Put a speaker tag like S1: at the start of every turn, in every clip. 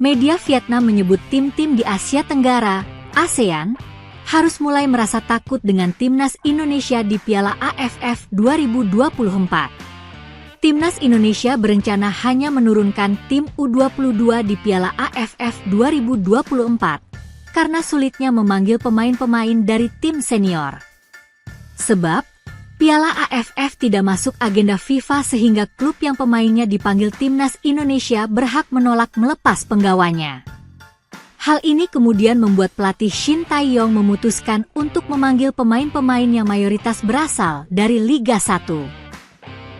S1: Media Vietnam menyebut tim-tim di Asia Tenggara, ASEAN, harus mulai merasa takut dengan timnas Indonesia di Piala AFF 2024. Timnas Indonesia berencana hanya menurunkan tim U22 di Piala AFF 2024 karena sulitnya memanggil pemain-pemain dari tim senior. Sebab, Piala AFF tidak masuk agenda FIFA sehingga klub yang pemainnya dipanggil timnas Indonesia berhak menolak melepas penggawanya. Hal ini kemudian membuat pelatih Shin Tae-yong memutuskan untuk memanggil pemain-pemain yang mayoritas berasal dari Liga 1.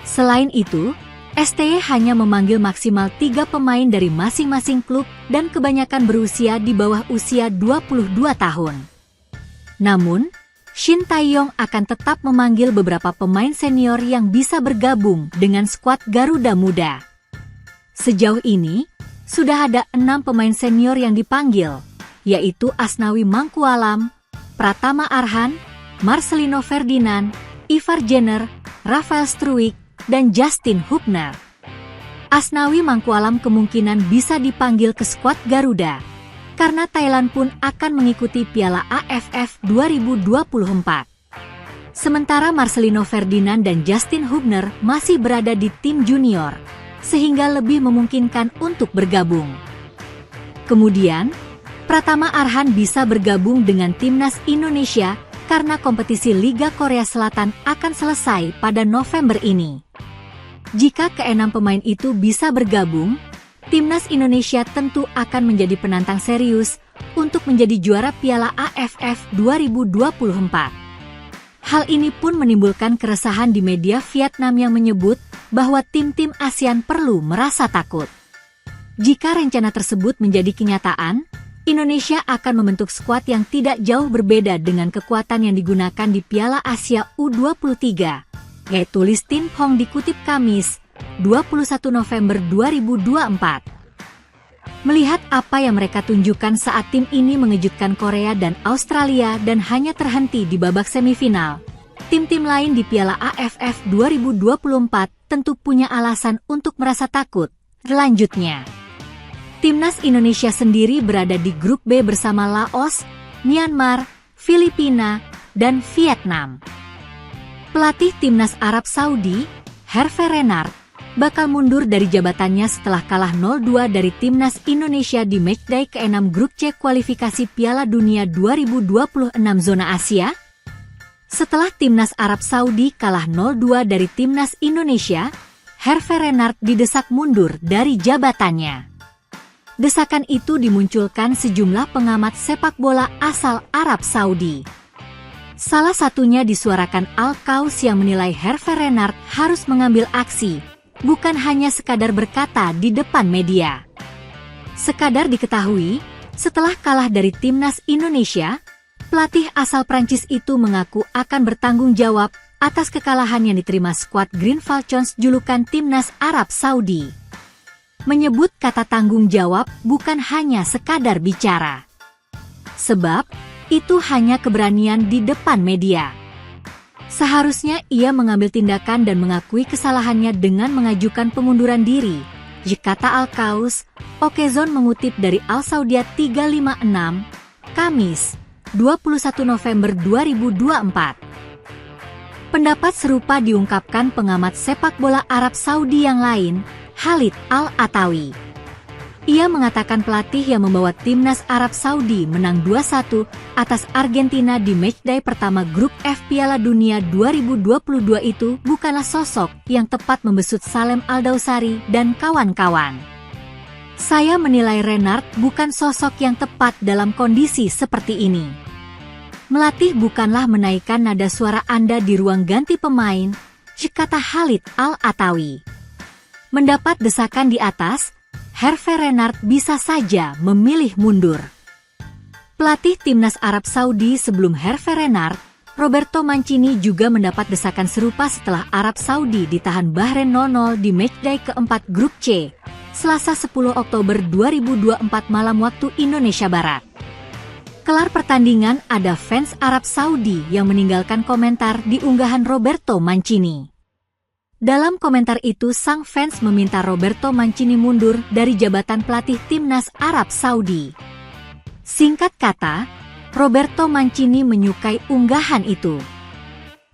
S1: Selain itu, STY hanya memanggil maksimal 3 pemain dari masing-masing klub dan kebanyakan berusia di bawah usia 22 tahun. Namun, Shin Tae-yong akan tetap memanggil beberapa pemain senior yang bisa bergabung dengan skuad Garuda Muda. Sejauh ini, sudah ada 6 pemain senior yang dipanggil, yaitu Asnawi Mangkualam, Pratama Arhan, Marcelino Ferdinand, Ivar Jenner, Rafael Struijk, dan Justin Hubner. Asnawi Mangkualam kemungkinan bisa dipanggil ke skuad Garuda, karena Thailand pun akan mengikuti Piala AFF 2024. Sementara Marcelino Ferdinand dan Justin Hubner masih berada di tim junior, sehingga lebih memungkinkan untuk bergabung. Kemudian, Pratama Arhan bisa bergabung dengan timnas Indonesia karena kompetisi Liga Korea Selatan akan selesai pada November ini. Jika ke-6 pemain itu bisa bergabung, timnas Indonesia tentu akan menjadi penantang serius untuk menjadi juara Piala AFF 2024. Hal ini pun menimbulkan keresahan di media Vietnam yang menyebut bahwa tim-tim ASEAN perlu merasa takut. Jika rencana tersebut menjadi kenyataan, Indonesia akan membentuk skuad yang tidak jauh berbeda dengan kekuatan yang digunakan di Piala Asia U23, yaitu tulis Tin Hong dikutip Kamis, 21 November 2024. Melihat apa yang mereka tunjukkan saat tim ini mengejutkan Korea dan Australia dan hanya terhenti di babak semifinal, tim-tim lain di Piala AFF 2024 tentu punya alasan untuk merasa takut. Selanjutnya, timnas Indonesia sendiri berada di grup B bersama Laos, Myanmar, Filipina, dan Vietnam. Pelatih timnas Arab Saudi, Hervé Renard, bakal mundur dari jabatannya setelah kalah 0-2 dari timnas Indonesia di matchday ke-6 grup C kualifikasi Piala Dunia 2026 zona Asia. Setelah timnas Arab Saudi kalah 0-2 dari timnas Indonesia, Hervé Renard didesak mundur dari jabatannya. Desakan itu dimunculkan sejumlah pengamat sepak bola asal Arab Saudi. Salah satunya disuarakan Al-Qaus yang menilai Hervé Renard harus mengambil aksi, bukan hanya sekadar berkata di depan media. Sekadar diketahui, setelah kalah dari timnas Indonesia, pelatih asal Prancis itu mengaku akan bertanggung jawab atas kekalahan yang diterima skuad Green Falcons julukan timnas Arab Saudi. Menyebut kata tanggung jawab bukan hanya sekadar bicara. Sebab, itu hanya keberanian di depan media. Seharusnya ia mengambil tindakan dan mengakui kesalahannya dengan mengajukan pengunduran diri, kata Al-Qaus. Okezon mengutip dari Al Saudiyat 356, Kamis, 21 November 2024. Pendapat serupa diungkapkan pengamat sepak bola Arab Saudi yang lain, Khalid Al-Atawi. Ia mengatakan pelatih yang membawa timnas Arab Saudi menang 2-1 atas Argentina di matchday pertama grup F Piala Dunia 2022 itu bukanlah sosok yang tepat membesut Salem Al-Dawsari dan kawan-kawan. Saya menilai Renard bukan sosok yang tepat dalam kondisi seperti ini. Melatih bukanlah menaikkan nada suara Anda di ruang ganti pemain, kata Khalid Al-Atawi. Mendapat desakan di atas, Hervé Renard bisa saja memilih mundur. Pelatih timnas Arab Saudi sebelum Hervé Renard, Roberto Mancini juga mendapat desakan serupa setelah Arab Saudi ditahan Bahrain 0-0 di matchday keempat grup C, Selasa 10 Oktober 2024 malam waktu Indonesia Barat. Kelar pertandingan ada fans Arab Saudi yang meninggalkan komentar di unggahan Roberto Mancini. Dalam komentar itu, sang fans meminta Roberto Mancini mundur dari jabatan pelatih timnas Arab Saudi. Singkat kata, Roberto Mancini menyukai unggahan itu.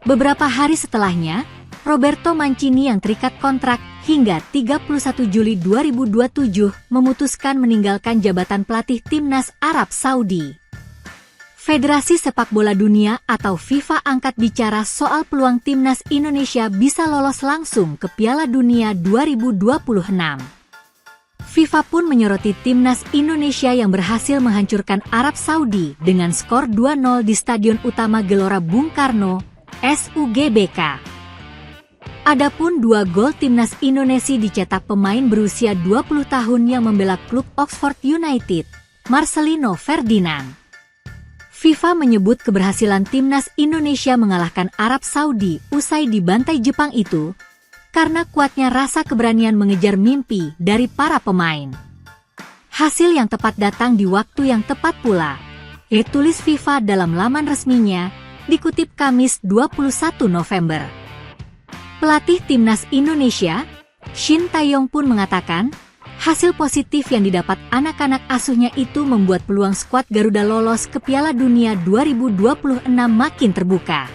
S1: Beberapa hari setelahnya, Roberto Mancini yang terikat kontrak hingga 31 Juli 2027 memutuskan meninggalkan jabatan pelatih timnas Arab Saudi. Federasi Sepak Bola Dunia atau FIFA angkat bicara soal peluang timnas Indonesia bisa lolos langsung ke Piala Dunia 2026. FIFA pun menyoroti timnas Indonesia yang berhasil menghancurkan Arab Saudi dengan skor 2-0 di Stadion Utama Gelora Bung Karno, SUGBK. Adapun 2 gol timnas Indonesia dicetak pemain berusia 20 tahun yang membela klub Oxford United, Marcelino Ferdinand. FIFA menyebut keberhasilan timnas Indonesia mengalahkan Arab Saudi usai dibantai Jepang itu karena kuatnya rasa keberanian mengejar mimpi dari para pemain. Hasil yang tepat datang di waktu yang tepat pula, tulis FIFA dalam laman resminya, dikutip Kamis 21 November. Pelatih timnas Indonesia, Shin Tae-yong pun mengatakan, hasil positif yang didapat anak-anak asuhnya itu membuat peluang skuad Garuda lolos ke Piala Dunia 2026 makin terbuka.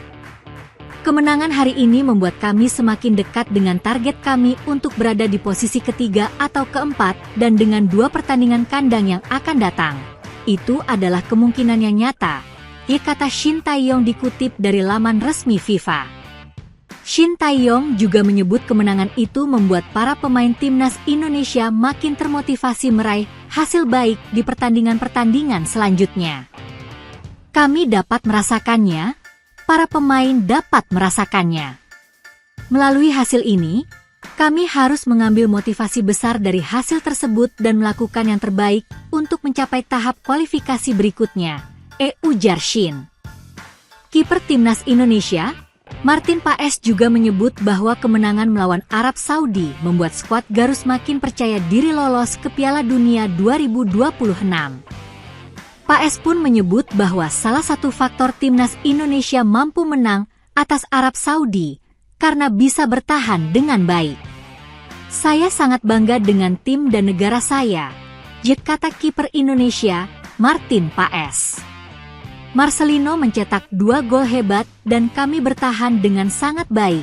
S1: Kemenangan hari ini membuat kami semakin dekat dengan target kami untuk berada di posisi ketiga atau keempat dan dengan 2 pertandingan kandang yang akan datang. Itu adalah kemungkinan yang nyata, kata Shin Tae-yong dikutip dari laman resmi FIFA. Shin Tae-yong juga menyebut kemenangan itu membuat para pemain timnas Indonesia makin termotivasi meraih hasil baik di pertandingan-pertandingan selanjutnya. Kami dapat merasakannya, para pemain dapat merasakannya. Melalui hasil ini, kami harus mengambil motivasi besar dari hasil tersebut dan melakukan yang terbaik untuk mencapai tahap kualifikasi berikutnya, ujar Shin. Kiper timnas Indonesia, Martin Paes juga menyebut bahwa kemenangan melawan Arab Saudi membuat skuad Garus makin percaya diri lolos ke Piala Dunia 2026. Paes pun menyebut bahwa salah satu faktor timnas Indonesia mampu menang atas Arab Saudi karena bisa bertahan dengan baik. Saya sangat bangga dengan tim dan negara saya, kata kiper Indonesia, Martin Paes. Marcelino mencetak 2 gol hebat dan kami bertahan dengan sangat baik,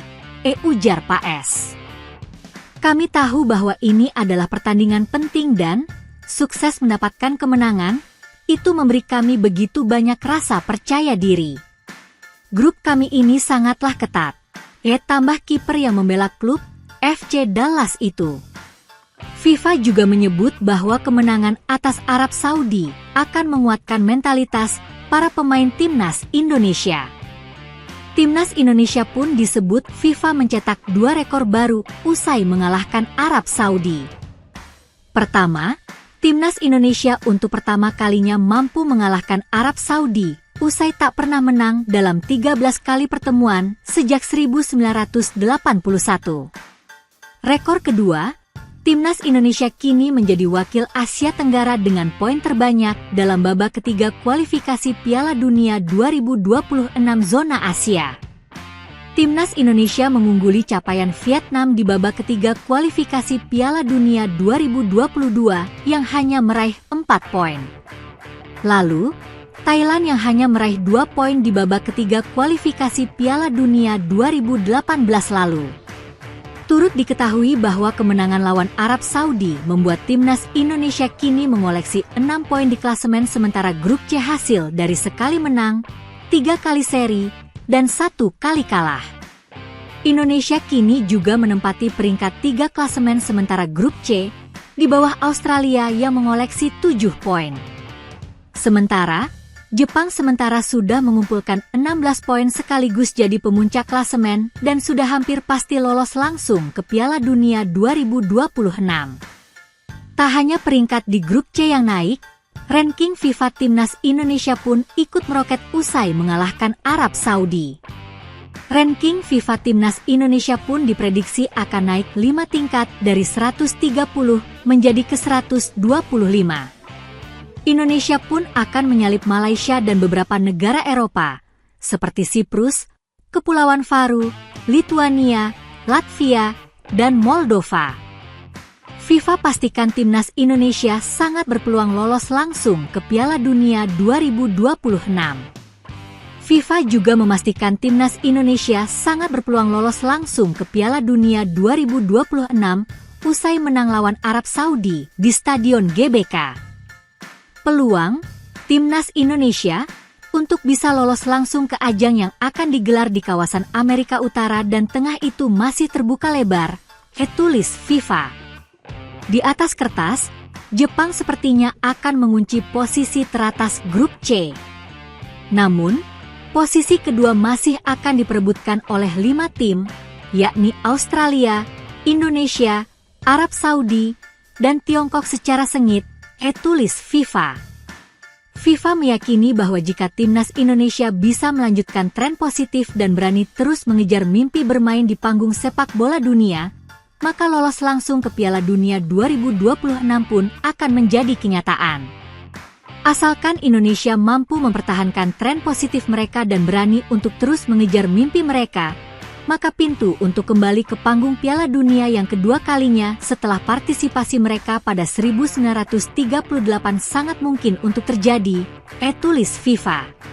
S1: ujar Paes. Kami tahu bahwa ini adalah pertandingan penting dan sukses mendapatkan kemenangan, itu memberi kami begitu banyak rasa percaya diri. Grup kami ini sangatlah ketat, tambah kiper yang membela klub FC Dallas itu. FIFA juga menyebut bahwa kemenangan atas Arab Saudi akan menguatkan mentalitas para pemain timnas Indonesia. Timnas Indonesia pun disebut FIFA mencetak 2 rekor baru usai mengalahkan Arab Saudi. Pertama, timnas Indonesia untuk pertama kalinya mampu mengalahkan Arab Saudi usai tak pernah menang dalam 13 kali pertemuan sejak 1981. Rekor kedua, timnas Indonesia kini menjadi wakil Asia Tenggara dengan poin terbanyak dalam babak ketiga kualifikasi Piala Dunia 2026 zona Asia. Timnas Indonesia mengungguli capaian Vietnam di babak ketiga kualifikasi Piala Dunia 2022 yang hanya meraih 4 poin. Lalu, Thailand yang hanya meraih 2 poin di babak ketiga kualifikasi Piala Dunia 2018 lalu. Turut diketahui bahwa kemenangan lawan Arab Saudi membuat timnas Indonesia kini mengoleksi 6 poin di klasemen sementara grup C hasil dari sekali menang, 3 kali seri, dan 1 kali kalah. Indonesia kini juga menempati peringkat 3 klasemen sementara grup C, di bawah Australia yang mengoleksi 7 poin. Sementara, Jepang sementara sudah mengumpulkan 16 poin sekaligus jadi pemuncak klasemen dan sudah hampir pasti lolos langsung ke Piala Dunia 2026. Tak hanya peringkat di grup C yang naik, ranking FIFA Timnas Indonesia pun ikut meroket usai mengalahkan Arab Saudi. Ranking FIFA Timnas Indonesia pun diprediksi akan naik 5 tingkat dari 130 menjadi ke 125. Indonesia pun akan menyalip Malaysia dan beberapa negara Eropa, seperti Siprus, Kepulauan Faroe, Lituania, Latvia, dan Moldova. FIFA pastikan timnas Indonesia sangat berpeluang lolos langsung ke Piala Dunia 2026. FIFA juga memastikan timnas Indonesia sangat berpeluang lolos langsung ke Piala Dunia 2026 usai menang lawan Arab Saudi di Stadion GBK. Peluang timnas Indonesia untuk bisa lolos langsung ke ajang yang akan digelar di kawasan Amerika Utara dan Tengah itu masih terbuka lebar, tulis FIFA. Di atas kertas, Jepang sepertinya akan mengunci posisi teratas grup C. Namun, posisi kedua masih akan diperebutkan oleh 5 tim, yakni Australia, Indonesia, Arab Saudi, dan Tiongkok secara sengit, tulis FIFA. FIFA meyakini bahwa jika timnas Indonesia bisa melanjutkan tren positif dan berani terus mengejar mimpi bermain di panggung sepak bola dunia, maka lolos langsung ke Piala Dunia 2026 pun akan menjadi kenyataan. Asalkan Indonesia mampu mempertahankan tren positif mereka dan berani untuk terus mengejar mimpi mereka, maka pintu untuk kembali ke panggung Piala Dunia yang kedua kalinya setelah partisipasi mereka pada 1938 sangat mungkin untuk terjadi, tulis FIFA.